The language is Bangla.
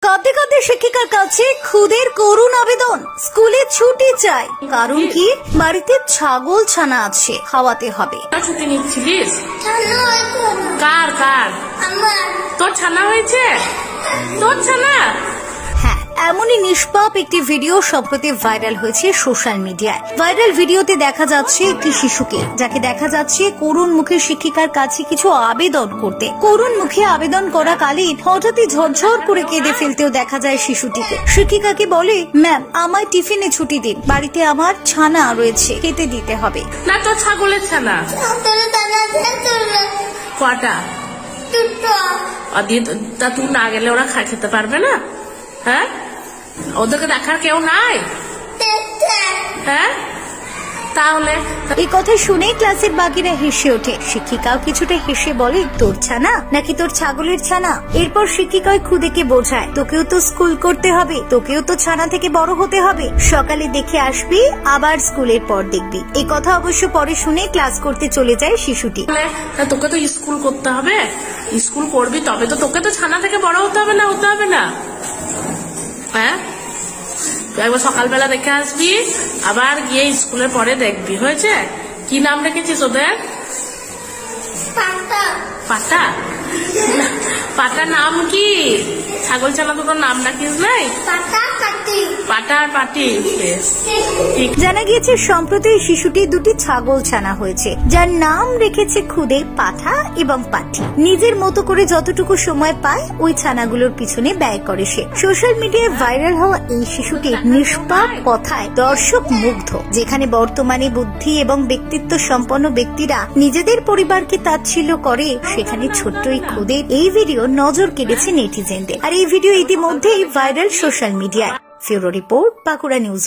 কাঁদতে কাঁদতে শিক্ষিকার কাছে খুদের করুণ আবেদন, স্কুলে ছুটি চাই। কারণ কি? বাড়িতে ছাগল ছানা আছে, খাওয়াতে হবে। ছুটি নিচ্ছিলিস? কার কার? তোর ছানা হয়েছে? তোর ছানা? হ্যাঁ, এমনই নিষ্পাপ একটি ভিডিও সম্প্রতি ভাইরাল হয়েছে সোশ্যাল মিডিয়ায়। ভাইরাল ভিডিওতে দেখা যাচ্ছে একটি শিশুকে, যাকে দেখা যাচ্ছে করুণ মুখে শিক্ষিকার কাছে কিছু আবেদন করতে। করুণ মুখে আবেদন করা কালীন হঠাৎই ঝরঝর করে কেঁদে ফেলতেও দেখা যায় শিশুটিকে। শিক্ষিকাকে বলে, ম্যাম আমায় টিফিনে ছুটি দিন, বাড়িতে আমার ছানা রয়েছে, খেতে দিতে হবে। না তোর ছাগলের ছানা কটা? তা তুই না গেলে ওরা খেতে পারবে না? হ্যাঁ, ওদেরকে দেখার কেউ নাই? হ্যাঁ, তাহলে এই কথা শুনে ক্লাসের বাকিরা হেসে ওঠে। শিক্ষিকাও কিছুটা হেসে বলে, তোর ছানা নাকি তোর ছাগলের ছানা? এরপর শিক্ষিকা খুদেকে বোঝায়, তোকেও তো স্কুল করতে হবে, তোকেও তো ছানা থেকে বড় হতে হবে, সকালে দেখে আসবি, আবার স্কুলের পর দেখবি। এই কথা অবশ্য পরে শুনে ক্লাস করতে চলে যায় শিশুটি। তোকে তো স্কুল করতে হবে, স্কুল করবি তবে তো তোকে তো ছানা থেকে বড় হতে হবে না? হতে হবে না? হ্যাঁ, একবার সকালবেলা দেখে আসবি, আবার গিয়ে স্কুলের পরে দেখবি। হয়েছে? কি নাম রেখেছিস ওদের? পাটা। পাটা নাম কি? ছাগল ছানা তো তোর নাম রাখিস নাই? পাটা আর পাটি। জানা গিয়েছে সম্প্রতি শিশুটি দুটি ছাগল ছানা হয়েছে, যার নাম রেখেছে খুদে পাঠা এবং পাঠি। নিজের মতো করে যতটুকু সময় পায় ওই ছানাগুলোর পিছনে ব্যয় করে সে। সোশ্যাল মিডিয়ায় ভাইরাল হওয়া এই শিশুটির নিষ্পাপ কথায় দর্শক মুগ্ধ। যেখানে বর্তমানে বুদ্ধি এবং ব্যক্তিত্ব সম্পন্ন ব্যক্তিরা নিজেদের পরিবারকে তাচ্ছিল্য করে, সেখানে ছোট্ট এই খুদের এই ভিডিও নজর কেড়েছে নেটিজেনদের। আর এই ভিডিও ইতিমধ্যেই ভাইরাল সোশ্যাল মিডিয়ায়। ফিউরো রিপোর্ট, বাঁকুড়া নিউজ।